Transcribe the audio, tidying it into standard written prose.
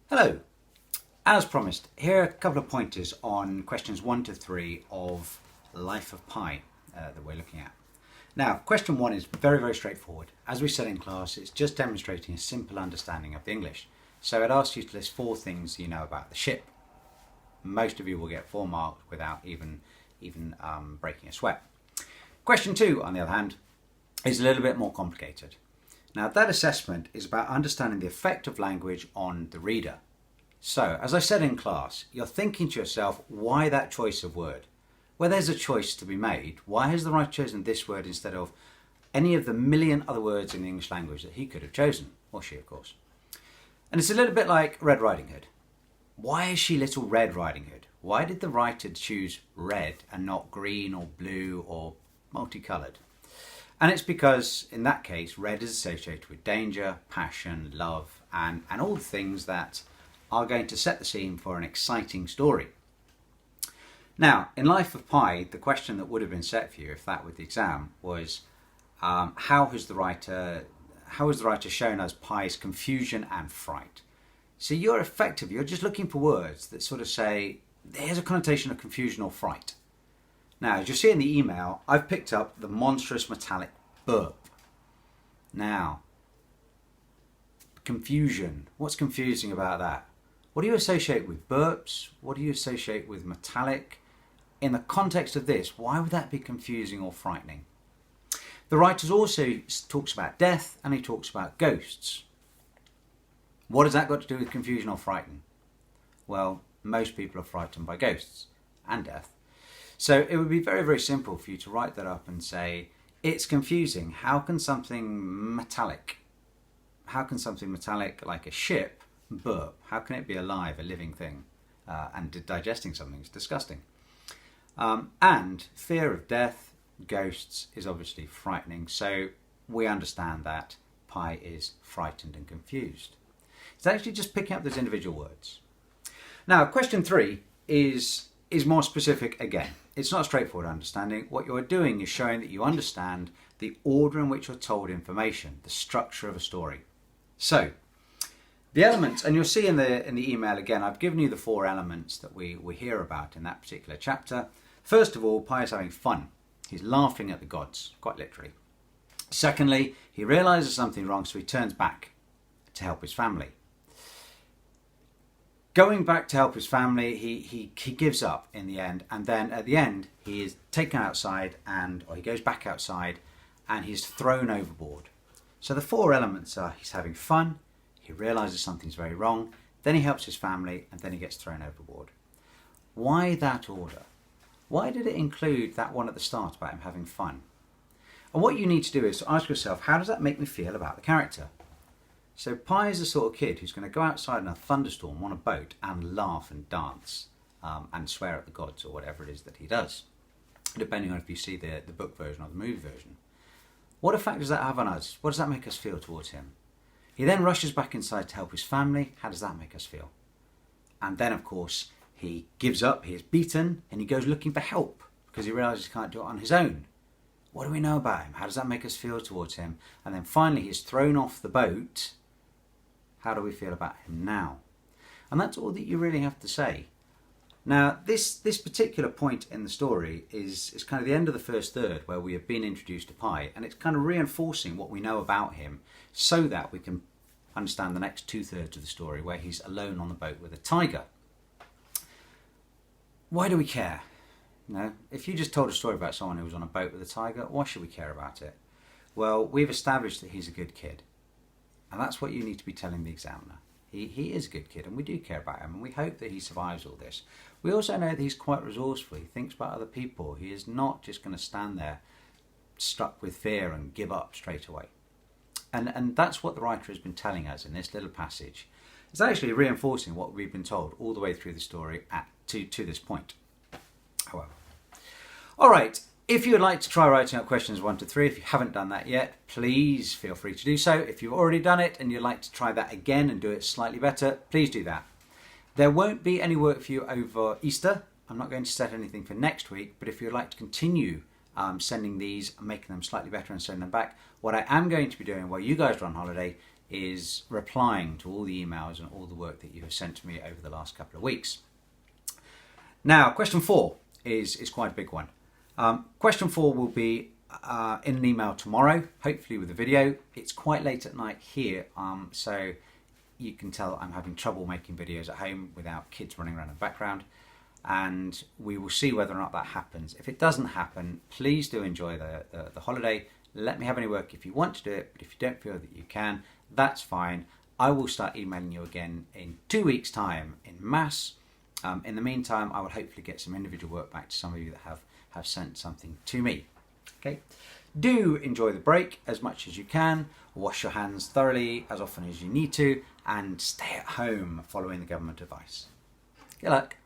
Hello. As promised, here are a couple of pointers on questions 1 to 3 of Life of Pi that we're looking at. Now, question 1 is very, very straightforward. As we said in class, it's just demonstrating a simple understanding of the English. So it asks you to list 4 things you know about the ship. Most of you will get 4 marks without even breaking a sweat. Question 2, on the other hand, is a little bit more complicated. Now, that assessment is about understanding the effect of language on the reader. So, as I said in class, you're thinking to yourself, why that choice of word? Well, there's a choice to be made. Why has the writer chosen this word instead of any of the million other words in the English language that he could have chosen? Or she, of course. And it's a little bit like Red Riding Hood. Why is she Little Red Riding Hood? Why did the writer choose red and not green or blue or multicoloured? And it's because, in that case, red is associated with danger, passion, love, and all the things that are going to set the scene for an exciting story. Now, in Life of Pi, the question that would have been set for you, if that were the exam, was how has the writer shown us Pi's confusion and fright? So you're just looking for words that sort of say, there's a connotation of confusion or fright. Now, as you'll see in the email, I've picked up the monstrous metallic burp. Now, confusion. What's confusing about that? What do you associate with burps? What do you associate with metallic? In the context of this, why would that be confusing or frightening? The writer also talks about death and he talks about ghosts. What has that got to do with confusion or frighten? Well, most people are frightened by ghosts and death. So it would be very, very simple for you to write that up and say, it's confusing. How can something metallic like a ship burp? How can it be alive, a living thing, and digesting something? It's disgusting. And fear of death, ghosts, is obviously frightening. So we understand that Pi is frightened and confused. It's actually just picking up those individual words. Now, question 3 is more specific again. It's not a straightforward understanding. What you're doing is showing that you understand the order in which you're told information, the structure of a story. So, the elements, and you'll see in the email again, I've given you the 4 elements that we hear about in that particular chapter. First of all, Pi is having fun. He's laughing at the gods, quite literally. Secondly, he realises something wrong, so he turns back to help his family. Going back to help his family, he gives up in the end, and then at the end he is taken outside or he goes back outside and he's thrown overboard. So the 4 elements are he's having fun, he realises something's very wrong, then he helps his family, and then he gets thrown overboard. Why that order? Why did it include that one at the start about him having fun? And what you need to do is to ask yourself, how does that make me feel about the character? So Pi is the sort of kid who's going to go outside in a thunderstorm on a boat and laugh and dance and swear at the gods or whatever it is that he does, depending on if you see the book version or the movie version. What effect does that have on us? What does that make us feel towards him? He then rushes back inside to help his family. How does that make us feel? And then, of course, he gives up, he is beaten, and he goes looking for help because he realises he can't do it on his own. What do we know about him? How does that make us feel towards him? And then finally he's thrown off the boat. How do we feel about him now? And that's all that you really have to say. Now, this particular point in the story is kind of the end of the first third where we have been introduced to Pi, and it's kind of reinforcing what we know about him so that we can understand the next 2/3 of the story where he's alone on the boat with a tiger. Why do we care? No, if you just told a story about someone who was on a boat with a tiger, why should we care about it? Well, we've established that he's a good kid. And that's what you need to be telling the examiner. He is a good kid and we do care about him and we hope that he survives all this. We also know that he's quite resourceful. He thinks about other people. He is not just going to stand there struck with fear and give up straight away. And that's what the writer has been telling us in this little passage. It's actually reinforcing what we've been told all the way through the story to this point. However. All right. If you would like to try writing up questions 1 to 3, if you haven't done that yet, please feel free to do so. If you've already done it and you'd like to try that again and do it slightly better, please do that. There won't be any work for you over Easter. I'm not going to set anything for next week, but if you'd like to continue sending these and making them slightly better and sending them back, what I am going to be doing while you guys are on holiday is replying to all the emails and all the work that you have sent to me over the last couple of weeks. Now, question 4 is quite a big one. Question 4 will be in an email tomorrow, hopefully with a video. It's quite late at night here, so you can tell I'm having trouble making videos at home without kids running around in the background, and we will see whether or not that happens. If it doesn't happen, please do enjoy the holiday. Let me have any work if you want to do it, but if you don't feel that you can, that's fine. I will start emailing you again in 2 weeks' time in mass. In the meantime, I will hopefully get some individual work back to some of you that have sent something to me. Okay, do enjoy the break as much as you can. Wash your hands thoroughly as often as you need to, and stay at home following the government advice. Good luck.